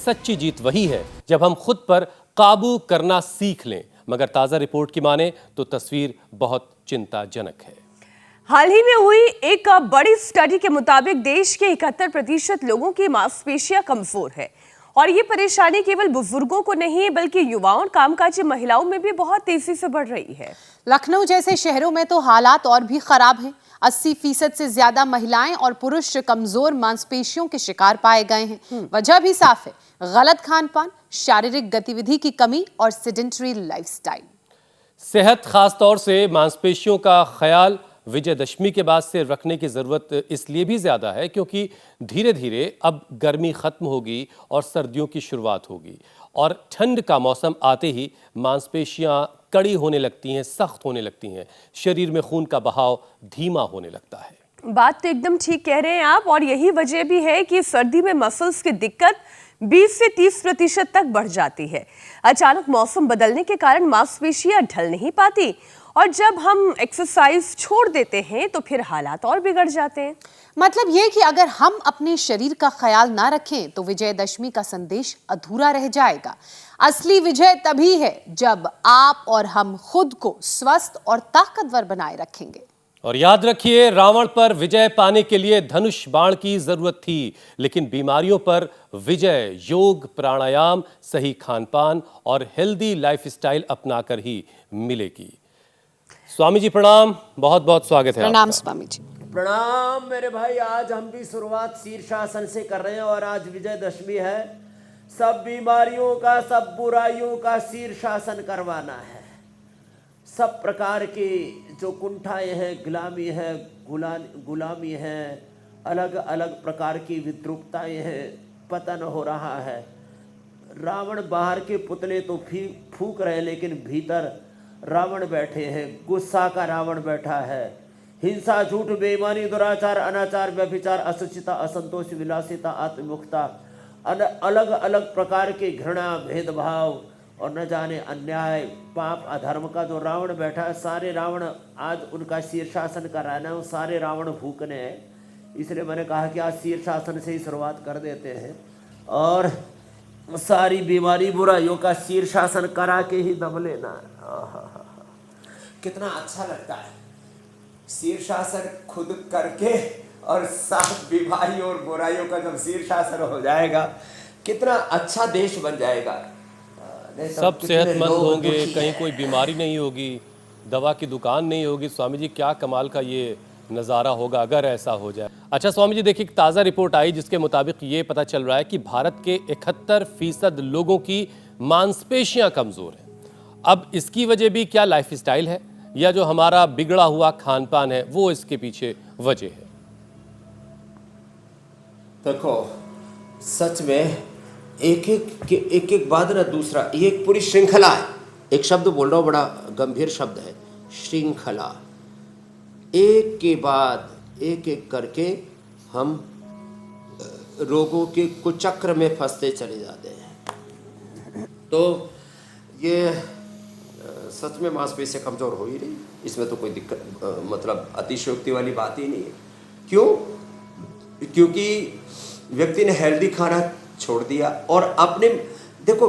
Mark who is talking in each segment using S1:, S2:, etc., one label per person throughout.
S1: सच्ची जीत वही है जब हम खुद पर काबू करना सीख लें, मगर ताज़ा रिपोर्ट की माने तो तस्वीर बहुत चिंताजनक है।
S2: हाल ही में हुई एक बड़ी स्टडी के मुताबिक देश के 71% लोगों की मांसपेशियां कमजोर है और ये परेशानी केवल बुजुर्गों को नहीं बल्कि युवाओं और कामकाजी महिलाओं में भी बहुत तेजी से बढ़ रही है।
S3: लखनऊ जैसे शहरों में तो हालात और भी खराब हैं। 80% से ज्यादा महिलाएं और पुरुष कमजोर मांसपेशियों के शिकार पाए गए हैं। वजह भी साफ है, गलत खान पान, शारीरिक गतिविधि की कमी और सेडेंटरी लाइफस्टाइल।
S1: सेहत, खास तौर से मांसपेशियों का ख्याल विजयदशमी के बाद से रखने की ज़रूरत इसलिए भी ज़्यादा है क्योंकि धीरे धीरे अब गर्मी ख़त्म होगी और सर्दियों की शुरुआत होगी और ठंड का मौसम आते ही मांसपेशियां कड़ी होने लगती हैं, सख्त होने लगती हैं, शरीर में खून का बहाव धीमा होने लगता है।
S2: बात तो एकदम ठीक कह रहे हैं आप, और यही वजह भी है कि सर्दी में मसल्स की दिक्कत 20 से 30% तक बढ़ जाती है। अचानक मौसम बदलने के कारण मांसपेशियां ढल नहीं पाती और जब हम एक्सरसाइज छोड़ देते हैं तो फिर हालात और बिगड़ जाते हैं।
S3: मतलब ये कि अगर हम अपने शरीर का ख्याल ना रखें तो विजयदशमी का संदेश अधूरा रह जाएगा। असली विजय तभी है जब आप और हम खुद को स्वस्थ और ताकतवर बनाए रखेंगे।
S1: और याद रखिए, रावण पर विजय पाने के लिए धनुष बाण की जरूरत थी, लेकिन बीमारियों पर विजय योग, प्राणायाम, सही खानपान और हेल्दी लाइफस्टाइल अपनाकर ही मिलेगी। स्वामी जी प्रणाम, बहुत बहुत स्वागत है।
S3: प्रणाम स्वामी जी।
S4: प्रणाम मेरे भाई। आज हम भी शुरुआत शीर्षासन से कर रहे हैं और आज विजयदशमी है। सब बीमारियों का, सब बुराइयों का शीर्षासन करवाना है। सब प्रकार की जो कुंठाएं हैं, गुलामी है, अलग अलग प्रकार की विद्रुपताएं हैं, पतन हो रहा है। रावण बाहर के पुतले तो फूक रहे हैं, लेकिन भीतर रावण बैठे हैं। गुस्सा का रावण बैठा है। हिंसा, झूठ, बेईमानी, दुराचार, अनाचार, व्यभिचार, असुचिता, असंतोष, विलासिता, आत्ममुखता, अलग अलग प्रकार के घृणा, भेदभाव और न जाने अन्याय, पाप, अधर्म का जो रावण बैठा है, सारे रावण आज उनका शीर्षासन कराना है। सारे रावण भूकने हैं। इसलिए मैंने कहा कि आज शीर्षासन से ही शुरुआत कर देते हैं और सारी बीमारी बुराइयों का शीर्षासन करा के ही दम लेना। कितना अच्छा लगता है शीर्षासन खुद करके, और सात बीमारियों और बुराइयों का जब शीर्षासन हो जाएगा, कितना अच्छा देश बन जाएगा।
S1: सब सेहतमंद होंगे, कहीं कोई बीमारी नहीं होगी, दवा की दुकान नहीं होगी। स्वामी जी, क्या कमाल का ये नज़ारा होगा अगर ऐसा हो जाए। अच्छा स्वामी जी, देखिए, एक ताज़ा रिपोर्ट आई जिसके मुताबिक ये पता चल रहा है कि भारत के 71% लोगों की मांसपेशियां कमज़ोर हैं। अब इसकी वजह भी क्या लाइफस्टाइल है या जो हमारा बिगड़ा हुआ खान पान है वो इसके पीछे वजह है?
S4: देखो, सच में एक बाद ना दूसरा, ये एक पूरी श्रृंखला है। एक शब्द बोल रहा हूँ, बड़ा गंभीर शब्द है, श्रृंखला। एक के बाद एक करके हम रोगों के कुचक्र में फंसते चले जाते हैं। तो ये सच में मांसपेशियां कमजोर हो ही रही, इसमें तो कोई दिक्कत मतलब अतिशयोक्ति वाली बात ही नहीं है। क्यों? क्योंकि व्यक्ति ने हेल्दी खाना छोड़ दिया और अपने, देखो,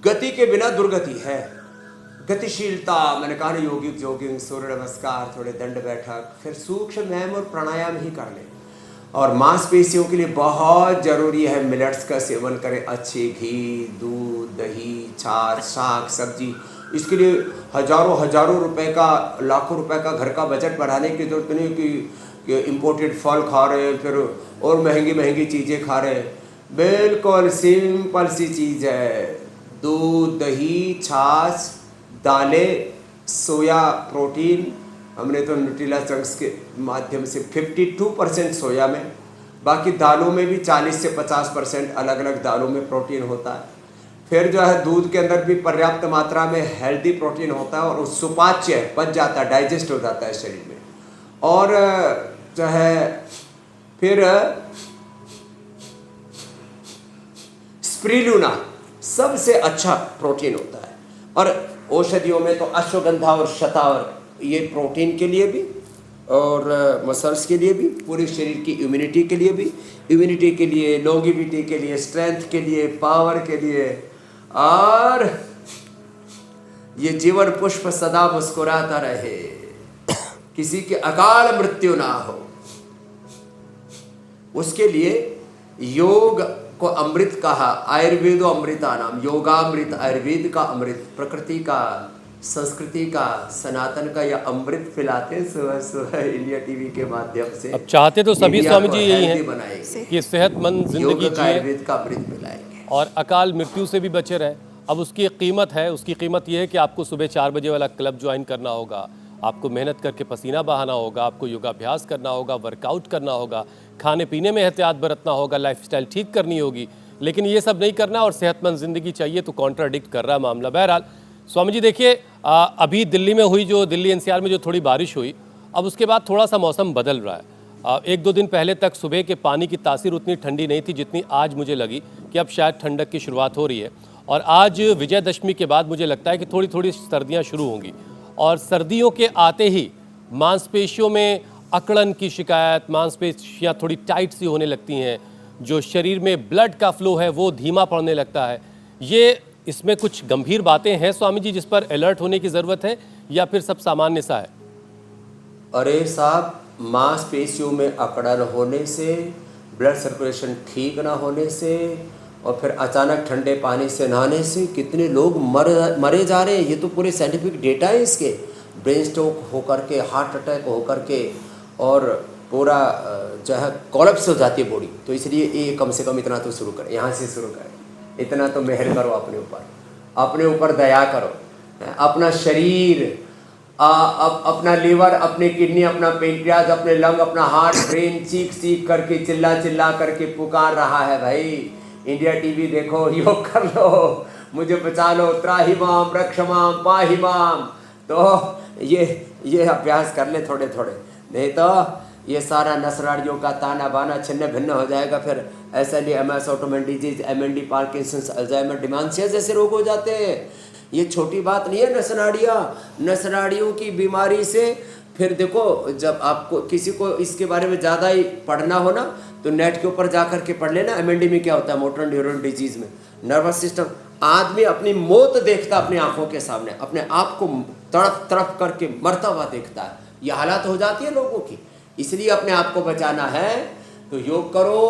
S4: गति के बिना दुर्गति है। गतिशीलता, मैंने कहा ना, जॉगिंग, सूर्य नमस्कार, थोड़े दंड बैठक, फिर सूक्ष्म व्यायाम और प्राणायाम ही कर लें। और मांसपेशियों के लिए बहुत ज़रूरी है मिलेट्स का सेवन करें। अच्छे घी, दूध, दही, छाछ, साग, सब्जी। इसके लिए हजारों रुपए का, लाखों रुपए का घर का बजट बढ़ाने की जरूरत नहीं कि इम्पोर्टेड फल खा रहे हैं, फिर और महंगी चीज़ें खा रहे हैं। बिल्कुल सिंपल सी चीज़ है। दूध, दही, छाछ, दालें, सोया प्रोटीन। हमने तो न्यूट्रिला चंक्स के माध्यम से 52% सोया में, बाकी दालों में भी 40 से 50% अलग अलग दालों में प्रोटीन होता है। फिर जो है दूध के अंदर भी पर्याप्त मात्रा में हेल्दी प्रोटीन होता है और सुपाच्य है, पच जाता है, डाइजेस्ट हो जाता है शरीर में। और जो है फिर स्प्रिलुना सबसे अच्छा प्रोटीन होता है। और औषधियों में तो अश्वगंधा और शतावर, ये प्रोटीन के लिए भी और मसल्स के लिए भी, पूरे शरीर की इम्यूनिटी के लिए, लॉन्गिविटी के लिए, स्ट्रेंथ के लिए, पावर के लिए, और ये जीवन पुष्प सदा मुस्कुराता रहे, किसी की अकाल मृत्यु ना हो, उसके लिए योग को अमृत कहा। आयुर्वेदो अमृता नाम, योगामृत, आयुर्वेद का अमृत, प्रकृति का, संस्कृति का, सनातन का यह अमृत पिलाते सुबह सुबह इंडिया टीवी के माध्यम से।
S1: अब चाहते तो सभी
S4: इंडिया
S1: स्वामी
S4: को
S1: जी यही
S4: healthy
S1: हैं
S4: बनाएंगे,
S1: कि सेहतमंद जिंदगी
S4: योग का
S1: जिए
S4: आयुर्वेद का अमृत पिलाएंगे
S1: और अकाल मृत्यु से भी बचे रहें। अब उसकी एक कीमत है, उसकी कीमत यह है कि आपको सुबह 4 बजे वाला क्लब ज्वाइन करना होगा, आपको मेहनत करके पसीना बहाना होगा, आपको योगाभ्यास करना होगा, वर्कआउट करना होगा, खाने पीने में एहतियात बरतना होगा, लाइफस्टाइल ठीक करनी होगी। लेकिन ये सब नहीं करना और सेहतमंद ज़िंदगी चाहिए, तो कॉन्ट्राडिक्ट कर रहा है मामला। बहरहाल स्वामी जी देखिए, अभी दिल्ली में हुई जो दिल्ली एनसीआर में जो थोड़ी बारिश हुई, अब उसके बाद थोड़ा सा मौसम बदल रहा है। 1-2 दिन पहले तक सुबह के पानी की तासीर उतनी ठंडी नहीं थी जितनी आज मुझे लगी कि अब शायद ठंडक की शुरुआत हो रही है। और आज विजयदशमी के बाद मुझे लगता है कि थोड़ी थोड़ी सर्दियाँ शुरू होंगी और सर्दियों के आते ही मांसपेशियों में अकड़न की शिकायत, मांसपेशियाँ थोड़ी टाइट सी होने लगती हैं, जो शरीर में ब्लड का फ्लो है वो धीमा पड़ने लगता है। ये इसमें कुछ गंभीर बातें हैं स्वामी जी जिस पर अलर्ट होने की ज़रूरत है, या फिर सब सामान्य सा है?
S4: अरे साहब, मांसपेशियों में अकड़न होने से, ब्लड सर्कुलेशन ठीक ना होने से, और फिर अचानक ठंडे पानी से नहाने से कितने लोग मरे जा रहे हैं। ये तो पूरे साइंटिफिक डेटा है इसके। ब्रेन स्ट्रोक होकर के, हार्ट अटैक होकर के, और पूरा जो है कोलैप्स हो जाती है बॉडी। तो इसलिए ये कम से कम इतना तो शुरू करें, यहाँ से शुरू करें, इतना तो मेहर करो अपने ऊपर दया करो। अपना शरीर, अपना लीवर, अपनी किडनी, अपना पेनक्रियाज, अपने लंग, अपना हार्ट, ब्रेन चीख करके, चिल्ला करके पुकार रहा है, भाई इंडिया टीवी देखो, योग कर लो, मुझे बचा लो, त्राहिमाम रक्षमाम पाहिमाम। तो ये अभ्यास कर ले थोड़े थोड़े, नहीं तो ये सारा नसराड़ियों का ताना बाना छिन्न भिन्न हो जाएगा। फिर ऐसे MS, autoimmune disease, MND, Parkinson's, Alzheimer's, dementia जैसे रोग हो जाते हैं। ये छोटी बात नहीं है। नसनाड़ियों की बीमारी से फिर देखो, जब आपको किसी को इसके बारे में ज़्यादा ही पढ़ना हो ना, तो नेट के ऊपर जा करके पढ़ लेना। MND में क्या होता है, मोटर न्यूरॉन डिजीज में, नर्वस सिस्टम। आदमी अपनी मौत देखता अपनी आंखों के सामने, अपने आप को तड़प करके मरता हुआ देखता है। ये हालात हो जाती है लोगों की। इसलिए अपने आप को बचाना है तो योग करो,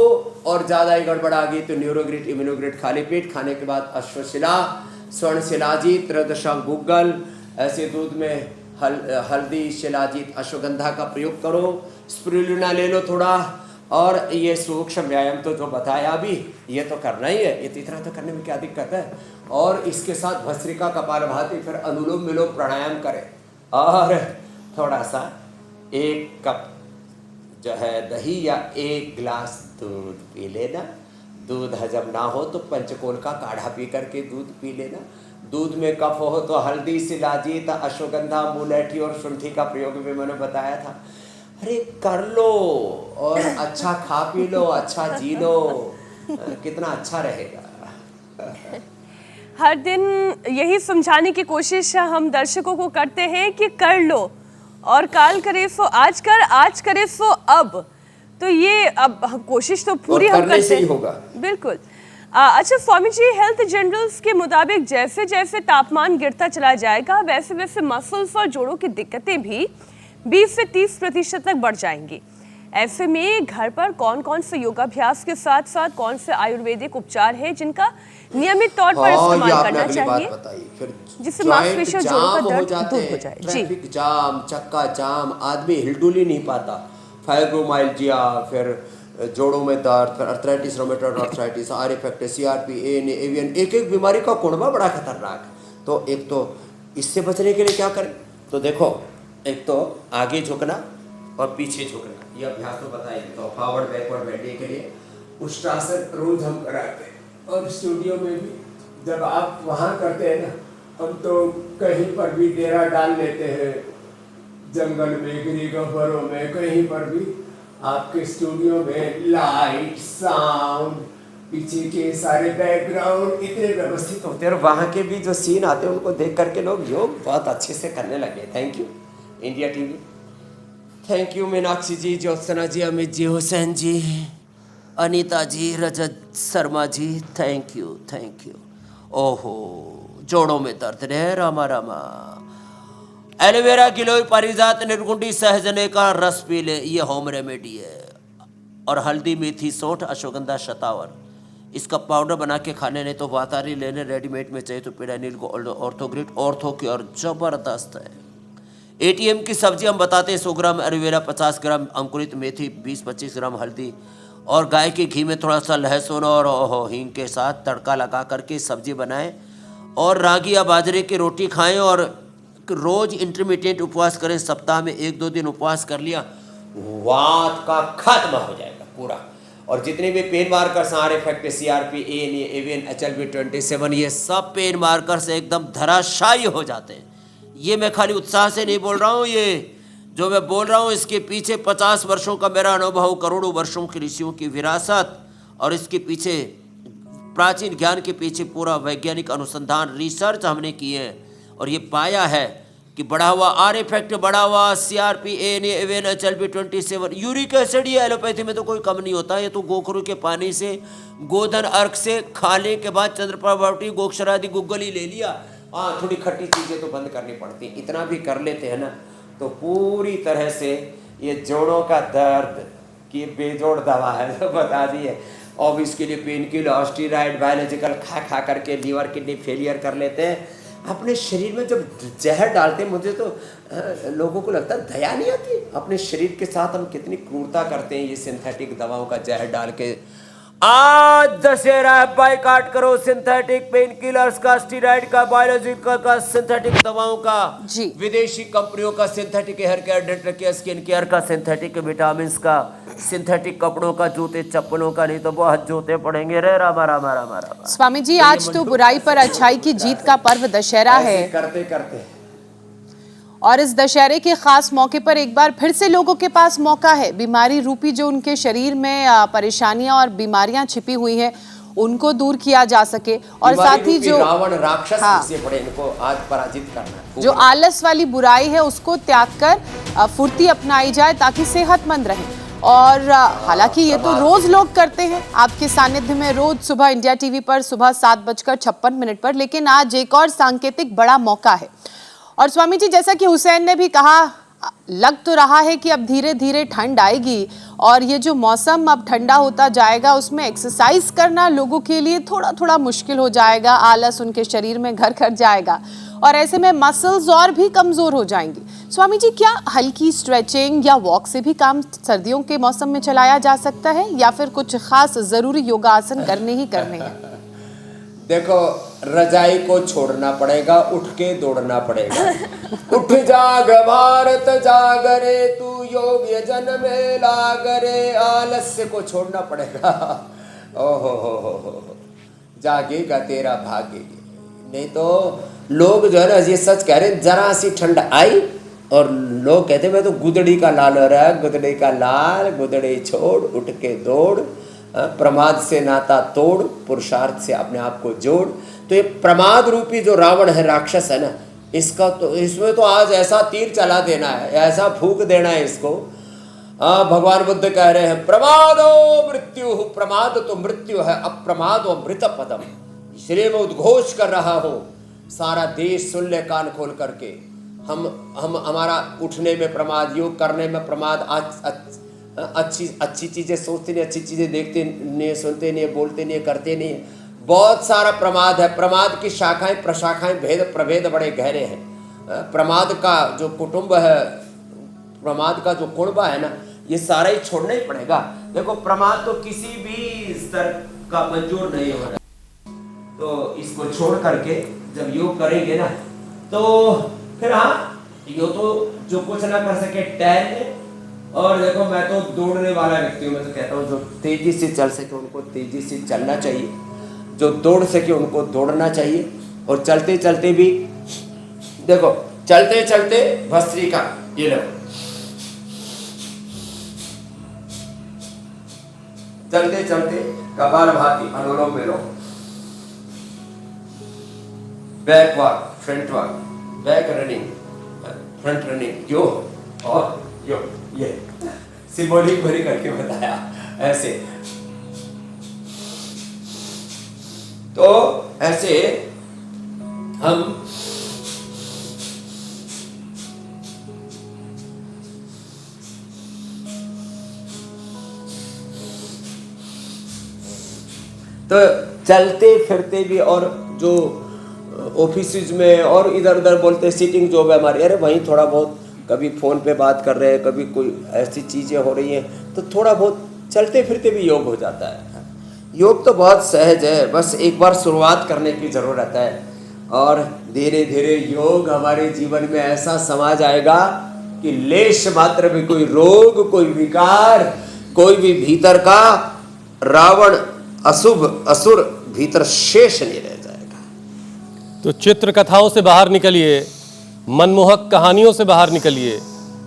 S4: और ज़्यादा ही गड़बड़ आ गई तो न्यूरोग्रिट, इम्यूनोग्रिट खाली पेट, खाने के बाद अश्वशिला, स्वर्ण शिलाजीत, त्रयोदशांग गुग्गल, ऐसे दूध में हल्दी, शिलाजीत, अश्वगंधा का प्रयोग करो। स्पिरुलिना ले लो थोड़ा, और ये सूक्ष्म व्यायाम तो जो बताया अभी, ये तो करना ही है। ये तो इतना तो करने में क्या दिक्कत है। और इसके साथ भस्त्रिका, कपालभाति, फिर अनुलोम विलोम प्राणायाम करें, और थोड़ा सा 1 कप जो है दही या 1 गिलास दूध पी लेना। दूध हजम ना हो तो पंचकोल का काढ़ा पी करके दूध पी लेना। दूध में कफ हो तो हल्दी, शिलाजीत, अश्वगंधा, मुलैठी और शुंठी का प्रयोग भी मैंने बताया था। अरे कर लो, और अच्छा खा पी लो, अच्छा जी लो, कितना अच्छा रहेगा।
S2: हर दिन यही समझाने की कोशिश हम दर्शकों को करते हैं कि कर लो, और काल करे सो आज कर, आज करे सो अब। तो ये अब कोशिश तो पूरी हम करते हैं,
S4: होगा।
S2: बिल्कुल। अच्छा स्वामी जी, हेल्थ जनरल्स के मुताबिक जैसे जैसे तापमान गिरता चला जाएगा, वैसे वैसे मसल्स और जोड़ों की दिक्कतें भी 20 से 30% तक बढ़ जाएंगी। ऐसे में घर पर कौन कौन से योगाभ्यास के साथ साथ कौन से आयुर्वेदिक उपचार है जिनका नियमित तौर पर इस्तेमाल करना चाहिए, जिससे मांसपेशियों और जोड़ों का दर्द दूर हो जाए? जी,
S4: ट्रैफिक जाम, चक्का जाम, आदमी हिलडुल ही नहीं पाता। फाइब्रोमाइल्जिया, फिर जोड़ों में दर्द, फिर arthritis, rheumatoid arthritis, are effect, CRP, ANA, avian, एक बीमारी का कुनबा बड़ा खतरनाक है। तो एक तो इससे बचने के लिए क्या करें, तो देखो, एक तो आगे झुकना और पीछे झुकना, ये अभ्यास तो बताइए। तो फॉरवर्ड बैकवर्ड बैठने के लिए उष्ट्रासन रोज हम कराते हैं, और स्टूडियो में भी जब आप वहाँ करते हैं ना, हम तो कहीं पर भी डेरा डाल लेते हैं, जंगल में, गिरी गह्वरों में, कहीं पर भी आपके स्टूडियो में लाइट, साउंड, पीछे के सारे बैकग्राउंड इतने व्यवस्थित होते हैं, और वहाँ के भी जो सीन आते हैं उनको देख करके लोग योग बहुत अच्छे से करने लगे। Thank you India TV. Thank you Meenakshi ji, Jyotsna ji, Amit ji, Hussain ji, Anita ji, Rajat Sharma ji, thank you, thank you. ओहो, जोड़ों में दर्द रे रामा रामा। एलोवेरा, गिलोय, पारिजात, निर्गुंडी, सहजने का रस पी ले, ये होम रेमेडी है। और हल्दी, मेथी, सौंठ, अश्वगंधा, शतावर, इसका पाउडर बना के खाने, नहीं तो वातारी लेने, रेडीमेड में चाहिए तो पिडानिल को, ऑर्थोग्रिड, ऑर्थो की, और जबरदस्त है। एटीएम की सब्जी हम बताते हैं, 100 ग्राम एलोवेरा, 50 ग्राम अंकुरित मेथी, 20-25 ग्राम हल्दी, और गाय के घी में थोड़ा सा लहसुन और हींग के साथ तड़का लगा करके सब्जी बनाएं, और रागी या बाजरे की रोटी खाएं, और रोज इंटरमीडिएट उपवास करें। सप्ताह में 1-2 दिन उपवास कर लिया, वात का खत्म हो जाएगा पूरा। और जितने भी pain markers R effect, CRP, ANA, AVN, HLB27, ये सब पेन मार्कर से एकदम धराशायी हो जाते हैं। ये मैं खाली उत्साह से नहीं बोल रहा हूँ, ये जो मैं बोल रहा हूँ इसके पीछे 50 वर्षों का मेरा अनुभव, करोड़ों वर्षों की ऋषियों की विरासत, और इसके पीछे प्राचीन ज्ञान के पीछे पूरा वैज्ञानिक अनुसंधान, रिसर्च हमने किए हैं, और ये पाया है कि बढ़ा हुआ आर इफेक्ट, बढ़ा हुआ CRP, ANA, AVN, HLB27, uric acid, ये एलोपैथी में तो कोई कम नहीं होता। ये तो गोखरू के पानी से, गोधन अर्क से खाने के बाद चंद्रप्रभावटी, गोक्षरादि, गुग्गल ही ले लिया। हाँ, थोड़ी खट्टी चीज़ें तो बंद करनी पड़ती, इतना भी कर लेते हैं ना तो पूरी तरह से ये जोड़ों का दर्द की बेजोड़ दवा है, तो बता दी है। और इसके लिए पेन किलर, स्टीरॉइड, बायोलॉजिकल खा करके लीवर किडनी फेलियर कर लेते हैं। अपने शरीर में जब जहर डालते हैं, मुझे तो लोगों को लगता है दया नहीं आती। अपने शरीर के साथ हम कितनी क्रूरता करते हैं ये सिंथेटिक दवाओं का जहर डाल के। आज दशहरा है, बाइकाट करो सिंथेटिक पेन किलर्स का, स्टीरॉइड का, बायोलॉजिकल का, सिंथेटिक दवाओं का,
S3: जी।
S4: विदेशी कंपनियों का, synthetic hair care, dental care, skin care का, सिंथेटिक विटामिन का, सिंथेटिक कपड़ों का, जूते चप्पलों का, नहीं तो बहुत जूते पड़ेंगे रे रामा रामा रामा रामा।
S3: स्वामी जी, आज तो बुराई पर अच्छाई की जीत का पर्व दशहरा है,
S4: करते करते,
S3: और इस दशहरे के खास मौके पर एक बार फिर से लोगों के पास मौका है, बीमारी रूपी जो उनके शरीर में परेशानियां और बीमारियां छिपी हुई हैं उनको दूर किया जा सके, और साथ ही जो
S4: रावण राक्षस
S3: हाँ,
S4: से पड़े, इनको आज पराजित करना,
S3: जो आलस वाली बुराई है उसको त्याग कर फुर्ती अपनाई जाए ताकि सेहतमंद रहे। और हालांकि ये तो रोज लोग करते हैं आपके सानिध्य में, रोज सुबह इंडिया टीवी पर सुबह 7:56 पर, लेकिन आज एक और सांकेतिक बड़ा मौका है। और स्वामी जी, जैसा कि हुसैन ने भी कहा, लग तो रहा है कि अब धीरे धीरे ठंड आएगी, और ये जो मौसम अब ठंडा होता जाएगा उसमें एक्सरसाइज करना लोगों के लिए थोड़ा थोड़ा मुश्किल हो जाएगा, आलस उनके शरीर में घर कर जाएगा, और ऐसे में मसल्स और भी कमजोर हो जाएंगी। स्वामी जी, क्या हल्की स्ट्रेचिंग या वॉक से भी काम सर्दियों के मौसम में चलाया जा सकता है, या फिर कुछ खास जरूरी योगासन करने ही करने हैं?
S4: देखो, रजाई को छोड़ना पड़ेगा, उठ के दौड़ना पड़ेगा। उठ जाग भारत जाग रे, तू योग यजन में लाग रे, आलस्य को छोड़ना पड़ेगा। ओहो हो, जागेगा तेरा भाग्य। नहीं तो लोग जो है ना, ये सच कह रहे, जरा सी ठंड आई और लोग कहते मैं तो गुदड़ी का लाल हो रहा है, गुदड़ी का लाल, गुदड़ी छोड़, उठ के दौड़, प्रमाद से नाता तोड़, पुरुषार्थ से अपने आप को जोड़। तो ये प्रमाद रूपी जो रावण है, राक्षस है ना, इसका तो, इसमें तो आज ऐसा तीर चला देना है, ऐसा फूंक देना है इसको। भगवान बुद्ध कह रहे हैं, प्रमादो मृत्यु, प्रमाद तो मृत्यु है, अप्रमादो मृत पदम। इसलिए मैं उद्घोष कर रहा हूँ, सारा देश सुन ले कान खोल करके। हम हमारा उठने में प्रमाद, योग करने में प्रमाद, अच्छी चीज़ें सोचते नहीं, अच्छी चीज़ें देखते नहीं, सुनते नहीं, बोलते नहीं, करते नहीं, बहुत सारा प्रमाद है। प्रमाद की शाखाएं प्रशाखाएं भेद प्रभेद बड़े गहरे हैं। प्रमाद का जो कुटुंब है, प्रमाद का जो कुणबा है ना, ये सारा ही छोड़ना ही पड़ेगा। देखो, प्रमाद तो किसी भी स्तर का मंजूर नहीं हो रहा, तो इसको छोड़ करके जब योग करेंगे ना, तो फिर हाँ, यो तो जो कुछ ना कर सके टहलने। और देखो, मैं तो दौड़ने वाला व्यक्ति हूँ, मैं तो कहता हूँ जो तेजी से चल सके उनको तेजी से चलना चाहिए, जो दौड़ सके उनको दौड़ना चाहिए। और चलते चलते भी देखो, चलते चलते भस्त्रिका, ये लो, चलते चलते kapalbhati, anulom vilom, back walk, front walk, back running, front running, यो और यो। ये सिंबॉलिक भरी करके बताया ऐसे। तो ऐसे हम तो चलते फिरते भी, और जो ऑफिस में और इधर उधर बोलते सीटिंग जॉब है हमारी, अरे वहीं थोड़ा बहुत कभी फ़ोन पे बात कर रहे हैं, कभी कोई ऐसी चीज़ें हो रही हैं, तो थोड़ा बहुत चलते फिरते भी योग हो जाता है। योग तो बहुत सहज है, बस एक बार शुरुआत करने की ज़रूरत है, और धीरे धीरे योग हमारे जीवन में ऐसा समा जाएगा कि लेश मात्र भी कोई रोग, कोई विकार, कोई भी भीतर का रावण अशुभ असुर भीतर शेष नहीं रह जाएगा।
S1: तो चित्र कथाओं से बाहर निकलिए, मनमोहक कहानियों से बाहर निकलिए,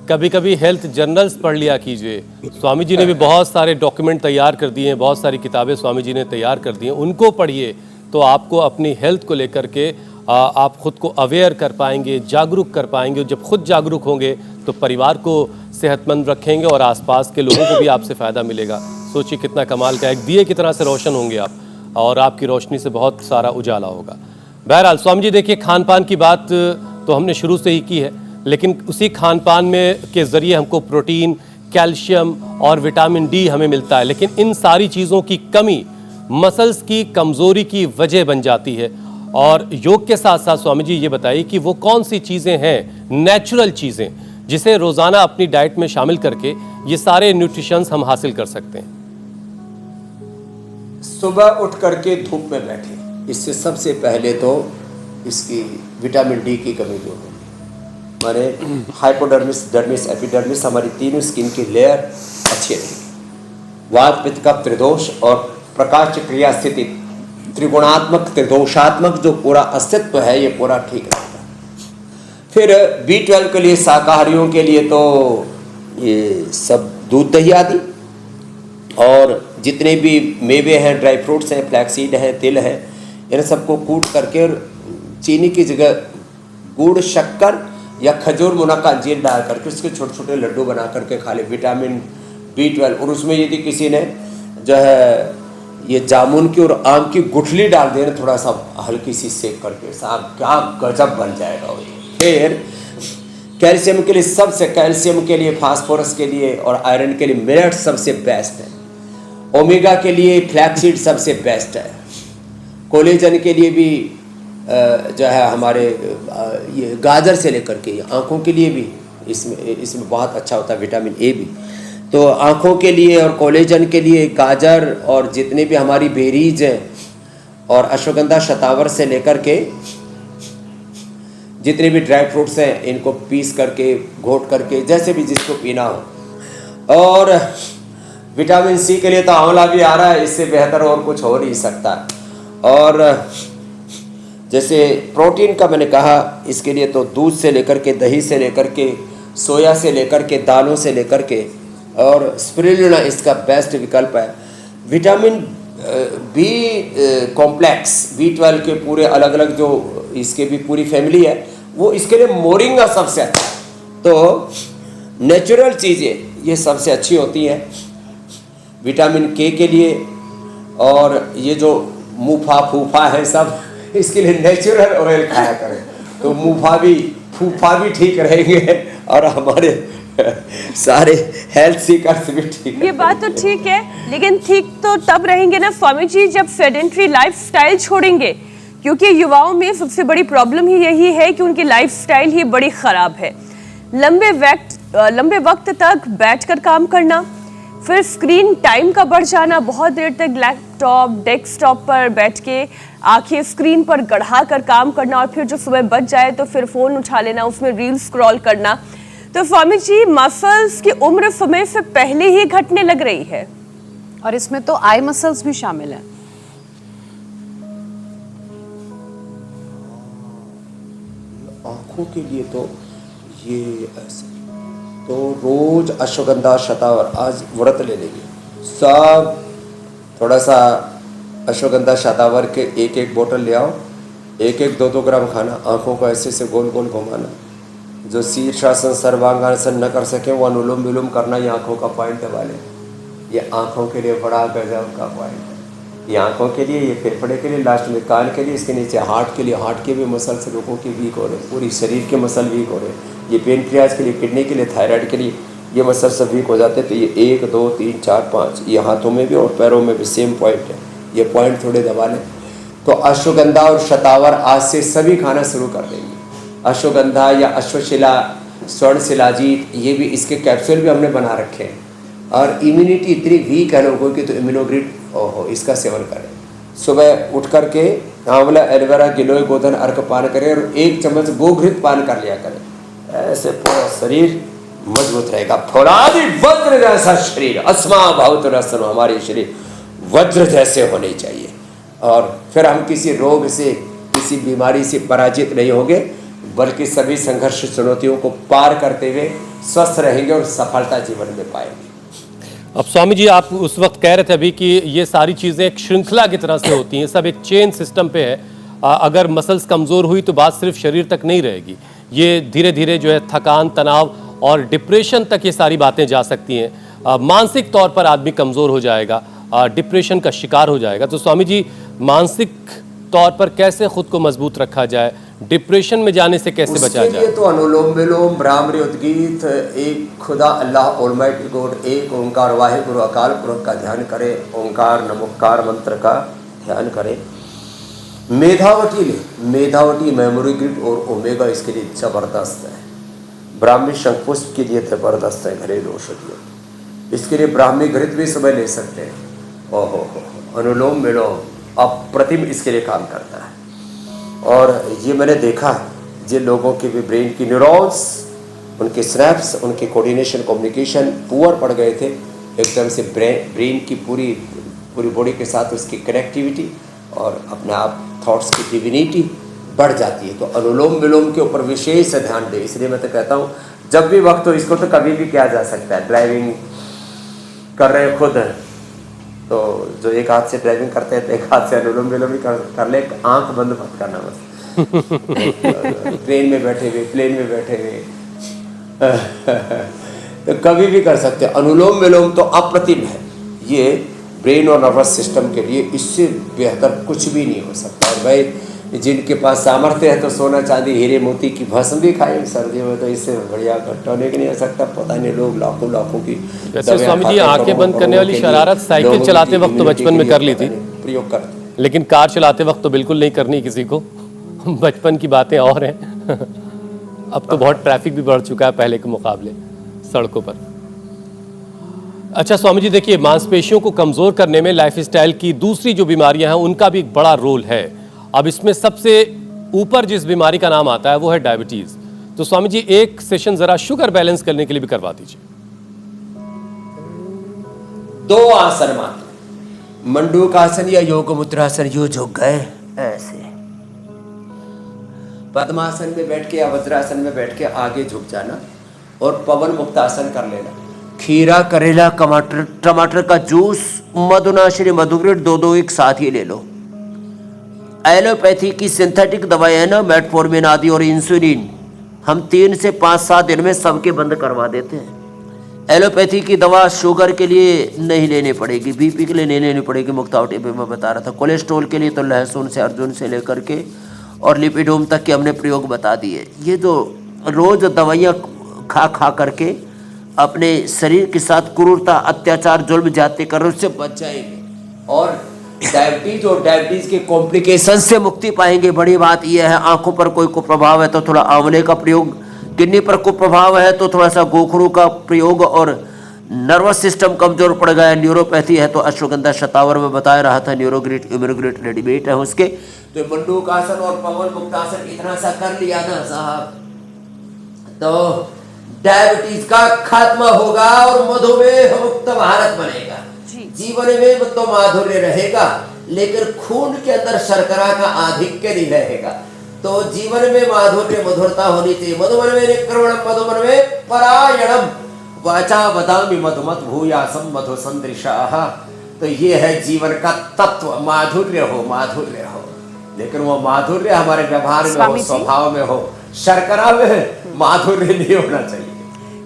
S1: कभी कभी हेल्थ जर्नल्स पढ़ लिया कीजिए। स्वामी जी ने भी बहुत सारे डॉक्यूमेंट तैयार कर दिए हैं, बहुत सारी किताबें स्वामी जी ने तैयार कर दी हैं, उनको पढ़िए तो आपको अपनी हेल्थ को लेकर के आप खुद को अवेयर कर पाएंगे, जागरूक कर पाएंगे। जब खुद जागरूक होंगे तो परिवार को सेहतमंद रखेंगे और आसपास के लोगों को भी आपसे फ़ायदा मिलेगा। सोचिए कितना कमाल का, एक दिए की तरह से रोशन होंगे आप, और आपकी रोशनी से बहुत सारा उजाला होगा। बहरहाल स्वामी जी देखिए, खान पान की बात तो हमने शुरू से ही की है, लेकिन उसी खान पान में के ज़रिए हमको प्रोटीन, कैल्शियम और विटामिन डी हमें मिलता है, लेकिन इन सारी चीज़ों की कमी मसल्स की कमज़ोरी की वजह बन जाती है। और योग के साथ साथ स्वामी जी ये बताइए कि वो कौन सी चीज़ें हैं, नेचुरल चीज़ें, जिसे रोज़ाना अपनी डाइट में शामिल करके ये सारे न्यूट्रिशंस हम हासिल कर सकते हैं।
S4: सुबह उठ करके धूप में बैठे, इससे सबसे पहले तो इसकी विटामिन डी की कमी दूर होगी। माने हाइपोडर्मिस, डर्मिस, एपिडर्मिस, हमारी तीनों स्किन की लेयर अच्छी रहेगी। वात पित्त कफ त्रिदोष और प्रकाश क्रिया स्थिति त्रिगुणात्मक त्रिदोषात्मक जो पूरा अस्तित्व है ये पूरा ठीक रहेगा। फिर B12 के लिए, शाकाहारियों के लिए तो ये सब दूध दही आदि, और जितने भी मेवे हैं, ड्राई फ्रूट्स हैं, फ्लैक्सीड है, तिल है, इन सबको कूट करके चीनी की जगह गुड़, शक्कर या खजूर, मुनक्का, अंजीर डाल करके उसके छोटे छोटे लड्डू बना करके खा ले। विटामिन B12, और उसमें यदि किसी ने जो है ये जामुन की और आम की गुठली डाल दे, थोड़ा सा हल्की सी सेक करके, साहब क्या गजब बन जाएगा वो। फिर कैल्शियम के लिए, सबसे कैल्शियम के लिए, फास्फोरस के लिए और आयरन के लिए मिलेट सबसे बेस्ट है। ओमेगा के लिए फ्लैक्सीड सबसे बेस्ट है। कोलेजन के लिए भी जो है हमारे ये गाजर से लेकर के आँखों के लिए भी इसमें बहुत अच्छा होता है, विटामिन ए भी। तो आँखों के लिए और कोलेजन के लिए गाजर और जितने भी हमारी बेरीज हैं और अश्वगंधा शतावर से लेकर के जितने भी ड्राई फ्रूट्स हैं, इनको पीस करके, घोट करके, जैसे भी जिसको पीना हो। और विटामिन सी के लिए तो आंवला भी आ रहा है, इससे बेहतर और कुछ हो नहीं सकता। और जैसे प्रोटीन का मैंने कहा, इसके लिए तो दूध से लेकर के, दही से लेकर के, सोया से लेकर के, दालों से लेकर के, और स्पिरुलिना इसका बेस्ट विकल्प है। विटामिन बी कॉम्प्लेक्स, B12 के पूरे अलग अलग जो इसके भी पूरी फैमिली है, वो इसके लिए मोरिंगा सबसे अच्छा है। तो नेचुरल चीज़ें ये सबसे अच्छी होती हैं विटामिन के लिए। और ये जो मुफा फूफा है सब, इसके लिए नेचुरल ऑयल खाया करें, तो मुफा भी फूफा भी ठीक रहेंगे और हमारे सारे हेल्थ सीकर्स भी ठीक।
S2: ये बात तो ठीक है, लेकिन ठीक तो तब रहेंगे ना स्वामी जी जब सेडेंट्री लाइफस्टाइल छोड़ेंगे, क्योंकि युवाओं में सबसे बड़ी प्रॉब्लम ही यही है कि उनकी लाइफस्टाइल ही बड़ी खराब है। लंबे वक्त तक बैठकर काम करना, फिर स्क्रीन टाइम का बढ़ जाना, बहुत देर तक लैपटॉप, डेस्कटॉप पर बैठ के आंखें स्क्रीन पर गढ़ा कर काम करना, और फिर जो सुबह बच जाए तो फिर फोन उठा लेना, उसमें रील स्क्रॉल करना। तो स्वामी जी, मसल्स की उम्र समय से पहले ही घटने लग रही है,
S3: और इसमें तो आई मसल्स भी शामिल है।
S4: आँखों के लिए तो ये ऐसे, तो रोज अश्वगंधा शतावर, आज व्रत ले लेंगे सब, थोड़ा सा अश्वगंधा शतावर के एक एक बोतल ले आओ, 1-1, 2-2 ग्राम खाना, आँखों को ऐसे से गोल गोल घुमाना, जो शीर्षासन सर्वांगासन न कर सके वो अनुलोम विलोम करना, ये आँखों का पॉइंट दबा ले। ये आँखों के लिए बड़ा गजब का पॉइंट है। ये आँखों के लिए, ये फेफड़े के लिए, लास्ट में कान के लिए, इसके नीचे हार्ट के लिए। हार्ट के भी मसल्स लोगों के वीक हो रहे, पूरी शरीर के मसल वीक हो रहे। ये पेनक्रियाज के लिए, किडनी के लिए, थायराइड के लिए ये मसल सब वीक हो जाते। तो ये 1 2 3 4 5 ये हाथों में भी और पैरों में भी सेम पॉइंट है। ये पॉइंट थोड़े दबा लें तो अश्वगंधा और शतावर आज से सभी खाना शुरू कर देंगे। अश्वगंधा या अश्वशिला, स्वर्ण शिलाजीत, ये भी इसके कैप्सूल भी हमने बना रखे हैं। और इम्यूनिटी इतनी वीक है लोगों की तो इम्यूनोग्रिड ओहो इसका सेवन करें। सुबह उठ करके आंवला, एलोवेरा, गिलोय, गोधन अर्क पान करें और 1 चम्मच गोघृत पान कर लिया करें। ऐसे पूरा शरीर मजबूत रहेगा। फौलादी वज्र जैसा शरीर, अस्मा बहुत रसन, हमारे शरीर वज्र जैसे होने चाहिए। और फिर हम किसी रोग से, किसी बीमारी से पराजित नहीं होंगे, बल्कि सभी संघर्ष चुनौतियों को पार करते हुए स्वस्थ रहेंगे और सफलता जीवन में पाएंगे।
S1: अब स्वामी जी, आप उस वक्त कह रहे थे अभी कि ये सारी चीज़ें एक श्रृंखला की तरह से होती हैं, सब एक चेन सिस्टम पे है। अगर मसल्स कमज़ोर हुई तो बात सिर्फ शरीर तक नहीं रहेगी, ये धीरे धीरे जो है थकान, तनाव और डिप्रेशन तक ये सारी बातें जा सकती हैं। मानसिक तौर पर आदमी कमज़ोर हो जाएगा, डिप्रेशन का शिकार हो जाएगा। तो स्वामी जी, मानसिक तौर पर कैसे खुद को मजबूत रखा जाए, डिप्रेशन में जाने से कैसे बचा
S4: उसके
S1: जाए?
S4: लिए तो अनुलोम विलोम, भ्रामरी उद्गीत, एक खुदा अल्लाह ऑलमाइटी गॉड, एक ओंकार वाहिगुरु अकाल पुरख का ध्यान करें। ओंकार नमोकार मंत्र का ध्यान करें। मेधावटी ले, मेधावटी, मेमोरी ग्रिड और ओमेगा इसके लिए ज़बरदस्त है। ब्राह्मी शंखपुष्प के लिए ज़बरदस्त है घरेलू औषधियों। इसके लिए ब्राह्मी घृत भी सुबह ले सकते हैं। ओहो अनुलोम विलोम अप्रतिम इसके लिए काम करता है। और ये मैंने देखा जिन लोगों के भी ब्रेन की न्यूरॉन्स, उनके स्नैप्स, उनके कोऑर्डिनेशन, कम्युनिकेशन पुअर पड़ गए थे, एकदम से ब्रेन की पूरी बॉडी के साथ उसकी कनेक्टिविटी और अपने आप थॉट्स की डिविनिटी बढ़ जाती है। तो अनुलोम विलोम के ऊपर विशेष ध्यान दें। इसलिए मैं तो कहता हूँ जब भी वक्त हो, इसको तो कभी भी किया जा सकता है। ड्राइविंग कर रहे हैं खुद, तो जो एक हाथ से ड्राइविंग करते हैं तो एक हाथ से अनुलोम विलोम भी कर ले, आंख बंद मत करना बस। ट्रेन में बैठे हुए, प्लेन में बैठे हुए तो कभी भी कर सकते हैं। अनुलोम विलोम तो अप्रतिम है। ये ब्रेन और नर्वस सिस्टम के लिए इससे बेहतर कुछ भी नहीं हो सकता। और भाई जिनके पास सामर्थ्य है तो सोना चांदी हीरे मोती की भस्म भी खाए सर्दियों में, तो इससे बढ़िया घटने की नहीं हो सकता। पता नहीं लोग लाखों की।
S1: वैसे स्वामी जी, आंखें बंद करने वाली शरारत साइकिल चलाते वक्त तो बचपन में कर ली थी,
S4: प्रयोग करते,
S1: लेकिन कार चलाते वक्त तो बिल्कुल नहीं करनी किसी को। बचपन की बातें और हैं। अब तो बहुत ट्रैफिक भी बढ़ चुका है पहले के मुकाबले सड़कों पर। अच्छा स्वामी जी, देखिए, मांसपेशियों को कमजोर करने में लाइफस्टाइल की दूसरी जो बीमारियां हैं उनका भी एक बड़ा रोल है। अब इसमें सबसे ऊपर जिस बीमारी का नाम आता है वो है डायबिटीज। तो स्वामी जी, एक सेशन जरा शुगर बैलेंस करने के लिए भी करवा दीजिए।
S4: 2 आसन मात्र, मंडूकासन या योग मुद्रासन, यूं झुक गए ऐसे, पद्मासन में बैठ के या वज्रासन में बैठ के आगे झुक जाना और पवन मुक्तासन कर लेना। खीरा, करेला, टमाटर का जूस, मधुनाशिनी, मधुग्रिड 2-2 एक साथ ही ले लो। एलोपैथी की सिंथेटिक दवाएं है ना, मेटफॉर्मिन आदि और इंसुलिन, हम 3 से 5-7 दिन में सबके बंद करवा देते हैं। एलोपैथी की दवा शुगर के लिए नहीं लेनी पड़ेगी, बीपी के लिए नहीं लेनी पड़ेगी, मुक्तावटी पे मैं बता रहा था। कोलेस्ट्रॉल के लिए तो लहसुन से, अर्जुन से लेकर के और लिपिडोम तक के हमने प्रयोग बता दिए। ये जो रोज दवाइयाँ खा करके अपने शरीर के साथ क्रूरता, अत्याचार, जुल्म जाते कर रहे, उससे बच जाएंगे और डायबिटीज और डायबिटीज के कॉम्प्लिकेशन से मुक्ति पाएंगे। बड़ी बात यह है, आंखों पर कोई कुप्रभाव है तो थोड़ा आंवले का प्रयोग, किडनी पर कुप्रभाव है तो थोड़ा सा गोखरू का प्रयोग, और नर्वस सिस्टम कमजोर पड़ गया है, न्यूरोपैथी है तो अश्वगंधा शतावर में बता रहा था, न्यूरोग्रिट, इम्यूनोग्रिट रेडीमेड है उसके। तो मंडूकासन और पवन मुक्तासन इतना सा कर लिया ना साहब, तो डायबिटीज का खात्मा होगा और मधुमेह मुक्त भारत बनेगा। जीवन में तो माधुर्य रहेगा, लेकिन खून के अंदर शर्करा का आधिक्य नहीं रहेगा। तो जीवन में माधुर्य, मधुरता होनी चाहिए। मधुमन में निक्रमणम, मधुमन में परायणम, वाचा वदामि मधुमत भूयासम मधु संदृशाः। तो ये है जीवन का तत्व, माधुर्य हो, माधुर्य हो, लेकिन वो माधुर्य हमारे व्यवहार में हो, स्वभाव में हो, शर्करा में माधुर्य नहीं होना चाहिए।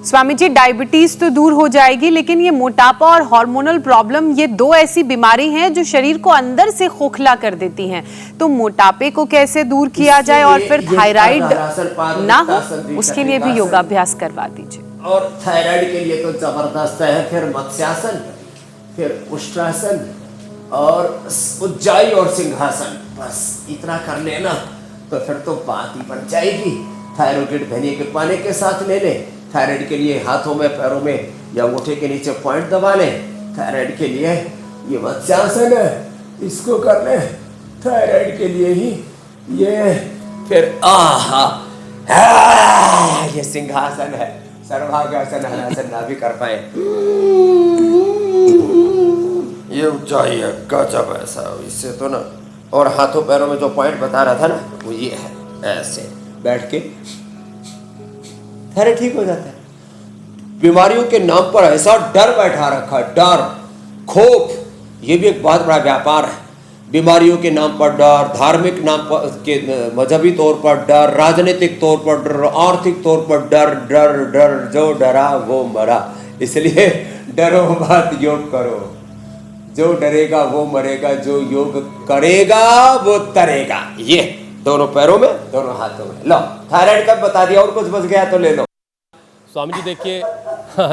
S3: स्वामी जी, डायबिटीज तो दूर हो जाएगी, लेकिन ये मोटापा और हार्मोनल प्रॉब्लम, ये दो ऐसी बीमारी हैं जो शरीर को अंदर से खोखला कर देती हैं। तो मोटापे को कैसे दूर किया जाए और फिर थायराइड ना हो, उसके लिए भी योगाभ्यास करवा दीजिए।
S4: और थायराइड के लिए तो जबरदस्त है, फिर मत्स्यासन, फिर उष्ट्रासन और उज्जाई और सिंहासन, बस इतना कर लेना तो फिर तो बात ही बन जाएगी। थायराइड धनिया के पानी के साथ ले ले। थायराइड के लिए हाथों में, पैरों में या अंगूठे के नीचे पॉइंट दबा लें। थायराइड के लिए ये मत्स्यासन है, इसको कर ले। थायराइड के लिए ही ये, फिर ये सिंहासन है, सर्वांगासन, हलासन ना भी कर पाए, ये ऊंचाई है, गजब ऐसा इससे तो ना। और हाथों पैरों में जो पॉइंट बता रहा था ना, वो ये है, ऐसे बैठ के थायराइड ठीक हो जाता है। बीमारियों के नाम पर ऐसा डर बैठा रखा है, डर, खौफ, ये भी एक बहुत बड़ा व्यापार है। बीमारियों के नाम पर डर, धार्मिक नाम पर के मजहबी तौर पर डर, राजनीतिक तौर पर डर, आर्थिक तौर पर डर, डर डर, जो डरा वो मरा। इसलिए डरो मत, योग करो। जो डरेगा वो मरेगा, जो योग करेगा वो तरेगा। ये दोनों पैरों में, दोनों हाथों में। लो, थायराइड का बता दिया, और कुछ बच गया तो ले लो।
S1: स्वामी जी देखिए,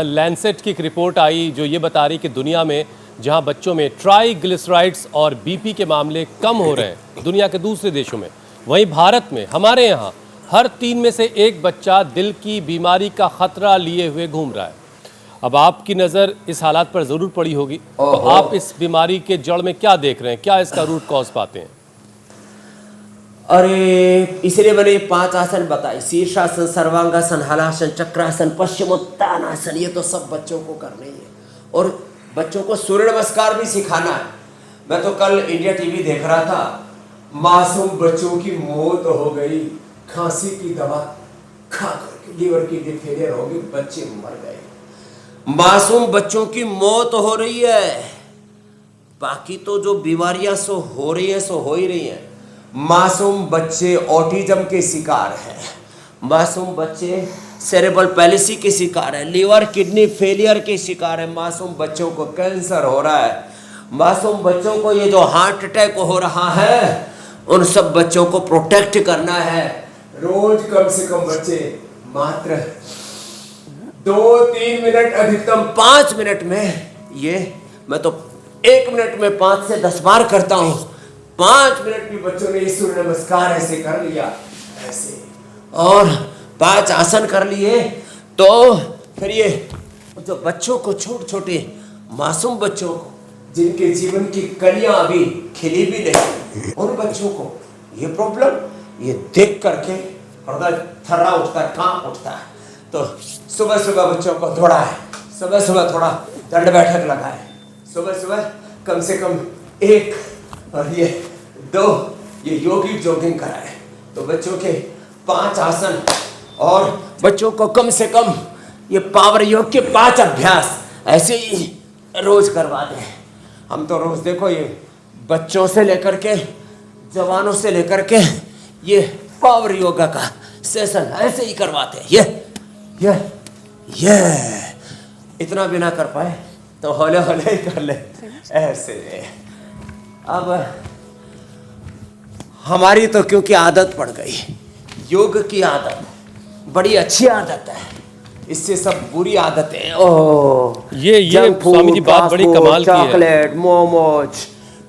S1: लैंसेट की एक रिपोर्ट आई जो ये बता रही कि दुनिया में जहां बच्चों में ट्राइग्लिसराइड्स और बीपी के मामले कम हो रहे हैं दुनिया के दूसरे देशों में, वहीं भारत में हमारे यहाँ हर 3 में से 1 बच्चा दिल की बीमारी का खतरा लिए हुए घूम रहा है। अब आपकी नज़र इस हालात पर ज़रूर पड़ी होगी, तो आप इस बीमारी के जड़ में क्या देख रहे हैं, क्या इसका रूट कॉज पाते हैं?
S4: अरे इसलिए मैंने ये 5 आसन बताए, शीर्षासन, सर्वांगासन, हलासन, चक्रासन, पश्चिमोत्तानासन। ये तो सब बच्चों को करना ही है, और बच्चों को सूर्य नमस्कार भी सिखाना है। मैं तो कल इंडिया टीवी देख रहा था, मासूम बच्चों की मौत हो गई, खांसी की दवा खा करके, लीवर की फेलियर हो गई, बच्चे मर गए। मासूम बच्चों की मौत हो रही है। बाकी तो जो बीमारियां सो हो रही है, सो हो ही रही है। मासूम बच्चे ऑटिज्म के शिकार हैं, मासूम बच्चे सेरेब्रल पैलिसी के शिकार है, लीवर किडनी फेलियर के शिकार है, मासूम बच्चों को कैंसर हो रहा है, मासूम बच्चों को ये जो हार्ट अटैक हो रहा है, उन सब बच्चों को प्रोटेक्ट करना है। रोज कम से कम बच्चे मात्र 2-3 मिनट, अधिकतम 5 मिनट में, ये मैं तो 1 मिनट में 5 से 10 बार करता हूँ। 5 मिनट में बच्चों ने सूर्य नमस्कार ऐसे कर लिया, ऐसे, और 5 आसन कर लिए, तो फिर ये जो बच्चों को, छोटे छोटे मासूम बच्चों को, जिनके जीवन की कलियां अभी खिली भी नहीं, उन बच्चों को ये प्रॉब्लम, ये देख करके हृदय थर्रा उठता है, कांप उठता है। तो सुबह सुबह बच्चों को दौड़ाए, सुबह सुबह थोड़ा दंड बैठक लगाए, सुबह सुबह कम से कम 1 और ये 2 ये योगी जॉगिंग कराए, तो बच्चों के 5 आसन, और बच्चों को कम से कम ये पावर योग के 5 अभ्यास ऐसे ही रोज करवा दें। हम तो रोज देखो, ये बच्चों से लेकर के जवानों से लेकर के ये पावर योगा का सेशन ऐसे ही करवाते हैं। ये इतना भी ना कर पाए तो हौले हौले ही कर ले, ऐसे। अब हमारी तो क्योंकि आदत पड़ गई, योग की आदत बड़ी अच्छी आदत है, इससे सब बुरी आदतें, ओह
S1: ये स्वामी जी बात बड़ी कमाल की है।
S4: चॉकलेट, मोमोज,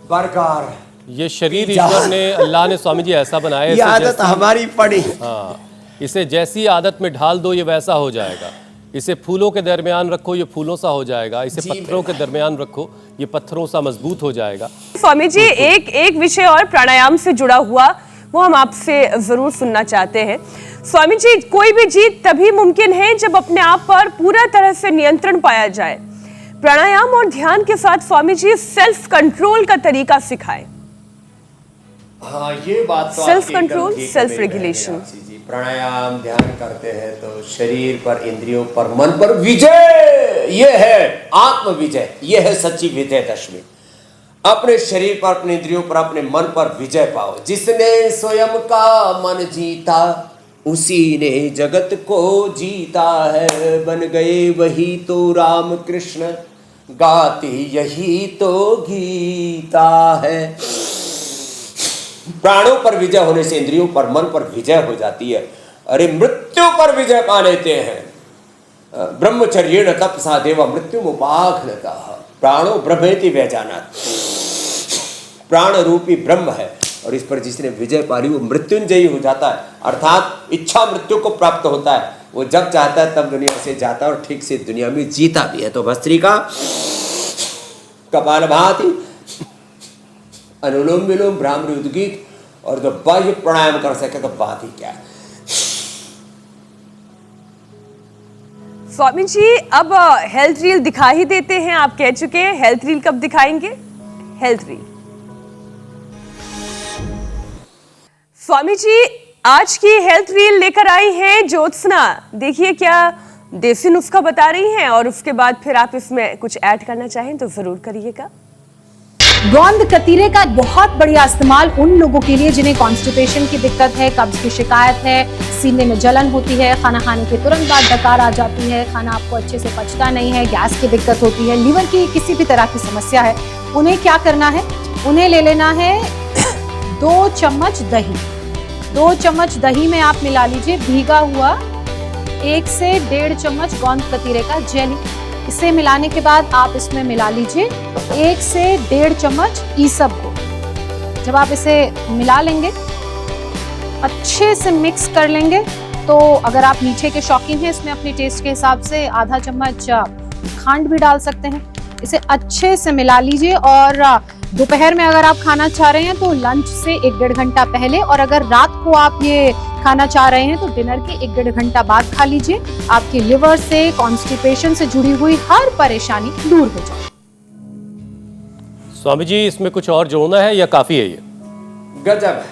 S4: बर्गर,
S1: ये शरीर ईश्वर ने, अल्लाह ने स्वामी जी ऐसा बनाया,
S4: ये आदत हमारी पड़ी।
S1: हाँ, इसे जैसी आदत में ढाल दो ये वैसा हो जाएगा। इसे फूलों के दरमियान रखो, ये फूलों सा हो जाएगा। इसे पत्थरों के दरमियान रखो, ये पत्थरों सा मजबूत हो जाएगा।
S2: स्वामी जी, एक विषय और प्राणायाम से जुड़ा हुआ, वो हम आपसे जरूर सुनना चाहते हैं। स्वामी जी, कोई भी जीत तभी मुमकिन है जब अपने आप पर पूरा तरह से नियंत्रण पाया जाए। प्राणायाम और ध्यान के साथ स्वामी जी सेल्फ कंट्रोल का तरीका सिखाएं।
S4: हाँ, ये बात तो
S2: सेल्फ कंट्रोल, सेल्फ रेगुलेशन।
S4: प्राणायाम ध्यान करते हैं तो शरीर पर, इंद्रियों पर, मन पर विजय, ये है आत्म विजय, ये है सच्ची विजयदशमी। अपने शरीर पर, अपने इंद्रियों पर, अपने मन पर विजय पाओ। जिसने स्वयं का मन जीता उसी ने जगत को जीता है, बन गए वही तो राम कृष्ण, गाते यही तो गीता है। प्राणों पर विजय होने से इंद्रियों पर, मन पर विजय हो जाती है। अरे मृत्यु पर विजय पा लेते हैं। ब्रह्मचर्येण तपसा देव मृत्युमुपाघ्नतः, प्राणो ब्रह्मेति व्यजानात्। प्राण रूपी ब्रह्म है और इस पर जिसने विजय पा ली वो मृत्युंजयी हो जाता है, अर्थात इच्छा मृत्यु को प्राप्त होता है। वो जब चाहता है तब दुनिया से जाता है और ठीक से दुनिया में जीता भी है। तो भस्त्रिका कपालभाति, अनुलोम विलोम, भ्रामरी उद्गीत और जब बाह्य प्राणायाम कर सके तो बात ही क्या है।
S2: स्वामी जी अब हेल्थ रील दिखा ही देते हैं, आप कह चुके हैं। हेल्थ रील कब दिखाएंगे? हेल्थ रील स्वामी जी आज की हेल्थ रील लेकर आई हैं ज्योत्सना। देखिए क्या देसी नुस्खा बता रही हैं और उसके बाद फिर आप इसमें कुछ ऐड करना चाहें तो जरूर करिएगा।
S3: गोंद कतीरे का बहुत बढ़िया इस्तेमाल उन लोगों के लिए जिन्हें कॉन्स्टिपेशन की दिक्कत है, कब्ज की शिकायत है, सीने में जलन होती है, खाना खाने के तुरंत बाद डकार आ जाती है, खाना आपको अच्छे से पचता नहीं है, गैस की दिक्कत होती है, लीवर की किसी भी तरह की समस्या है। उन्हें क्या करना है? उन्हें ले लेना है 2 चम्मच दही। 2 चम्मच दही में आप मिला लीजिए भीगा हुआ 1 से 1.5 चम्मच गोंद कतीरे का जेली। इसे मिलाने के बाद आप इसमें मिला लीजिए 1 से 1.5 चम्मच ईसबगोल। जब आप इसे मिला लेंगे, अच्छे से मिक्स कर लेंगे, तो अगर आप मीठे के शौकीन हैं इसमें अपने टेस्ट के हिसाब से आधा चम्मच खांड भी डाल सकते हैं। इसे अच्छे से मिला लीजिए और दोपहर में अगर आप खाना चाह रहे हैं तो लंच से 1-1.5 घंटा पहले, और अगर रात को आप ये खाना चाह रहे हैं तो डिनर के 1-1.5 घंटा बाद खा लीजिए। आपके लिवर से, कॉन्स्टिपेशन से जुड़ी हुई हर परेशानी दूर हो जाए।
S1: स्वामी जी इसमें कुछ और जोड़ना है या काफी है ये?
S4: गजब है।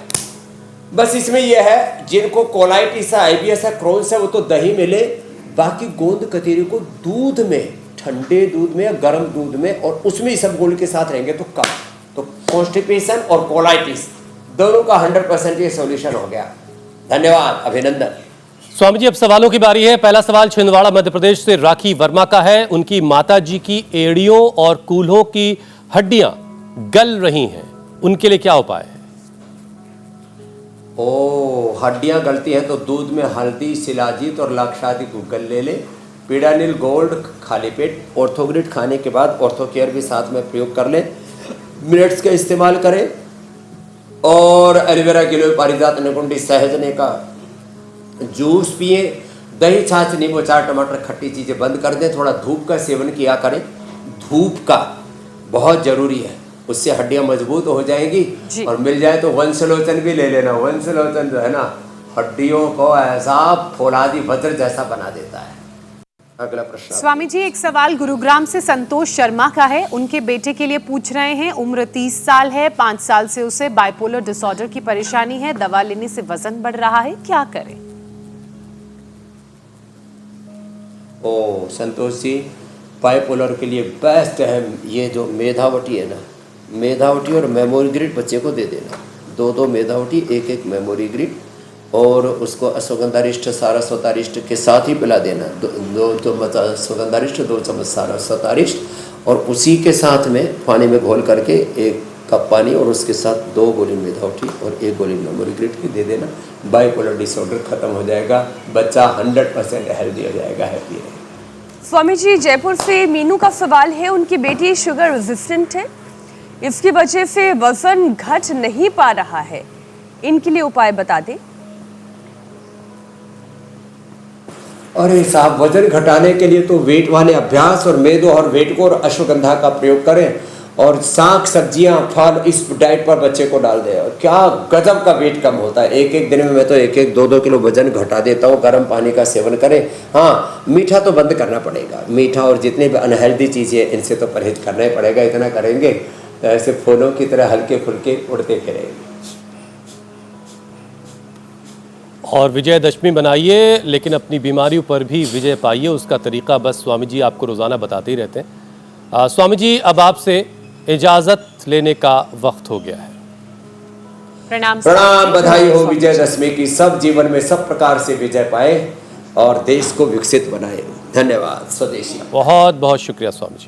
S4: बस इसमें यह है जिनको कोलाइटिस है, आईबीएस है, क्रोन्स है वो तो दही में ले, बाकी गोंद कतीरे को दूध में, ठंडे दूध में या गर्म दूध में, और उसमें इसबगोल के साथ रहेंगे तो कम। तो कॉन्स्टिपेशन और कोलाइटिस दोनों का 100% ये सॉल्यूशन हो गया। धन्यवाद, अभिनंदन।
S1: स्वामी जी अब सवालों की बारी है। पहला सवाल छिंदवाड़ा मध्य प्रदेश से राखी वर्मा का है। उनकी माता जी की एड़ियों और कूल्हों की हड्डियां गल रही हैं, उनके लिए क्या उपाय है?
S4: हड्डियां गलती हैं तो दूध में हल्दी, शिलाजीत और लाक्षादी को गल ले ले। पीडानिल गोल्ड खाली पेट, ऑर्थोग्रिड खाने के बाद ऑर्थोकेयर भी साथ में प्रयोग कर ले। मिनट्स का इस्तेमाल करें और एलोवेरा गिलोय पारिजात निकुंडी सहजने का जूस पिए। दही, छाछ, नींबू, अचार, टमाटर, खट्टी चीज़ें बंद कर दें। थोड़ा धूप का सेवन किया करें, धूप का बहुत ज़रूरी है, उससे हड्डियां मजबूत हो जाएंगी। और मिल जाए तो वंशलोचन भी ले लेना। वंशलोचन जो है ना, हड्डियों को ऐसा फौलादी वज्र जैसा बना देता है। अगला प्रश्न।
S3: स्वामी जी एक सवाल गुरुग्राम से संतोष शर्मा का है। उनके बेटे के लिए पूछ रहे हैं, उम्र 30 साल है, 5 साल से उसे बाइपोलर डिसऑर्डर की परेशानी है, दवा लेने से वजन बढ़ रहा है, क्या करें?
S4: संतोष जी, बाइपोलर के लिए बेस्ट है ये जो मेधावटी है ना, मेधावटी और मेमोरी ग्रिड बच्चे को दे देना। 2-2 मेधावटी, 1-1 मेमोरी ग्रिड, और उसको अश्वगंधारिष्ट, सारस्वतारिष्ट के साथ ही पिला देना। 2 चम्मच अश्वगंधारिष्ट, 2 चम्मच सारस्वतारिष्ट, और उसी के साथ में पानी में घोल करके 1 कप पानी और उसके साथ 2 गोली मेधावटी और 1 गोली मेमोरी ग्रिड की दे देना। बाइपोलर डिसऑर्डर खत्म हो जाएगा, बच्चा 100% हेल्दी हो जाएगा, हैप्पी रहेगा।
S2: स्वामी जी जयपुर से मीनू का सवाल है, उनकी बेटी शुगर रेजिस्टेंट है, इसकी वजह से वजन घट नहीं पा रहा है, इनके लिए उपाय बता दें।
S4: अरे साहब, वजन घटाने के लिए तो वेट वाले अभ्यास और मेदो और वेटको और अश्वगंधा का प्रयोग करें, और साग सब्जियां, फल इस डाइट पर बच्चे को डाल दें। और क्या गजब का वेट कम होता है। 1-1 दिन में मैं तो 1-1, 2-2 किलो वजन घटा देता हूँ। गर्म पानी का सेवन करें। हाँ, मीठा तो बंद करना पड़ेगा। मीठा और जितने भी अनहेल्दी चीज़ें इनसे तो परहेज करना ही पड़ेगा। इतना करेंगे तो ऐसे फूलों की तरह हल्के फुल्के उड़ते फिरेंगे।
S1: और विजयदशमी मनाइए, लेकिन अपनी बीमारियों पर भी विजय पाइए। उसका तरीका बस स्वामी जी आपको रोज़ाना बताते ही रहते हैं। स्वामी जी अब आपसे इजाज़त लेने का वक्त हो गया है।
S3: प्रणाम
S4: प्रणाम, बधाई हो विजयदशमी की। सब जीवन में सब प्रकार से विजय पाए और देश को विकसित बनाए। धन्यवाद स्वदेशी।
S1: बहुत बहुत शुक्रिया स्वामी जी।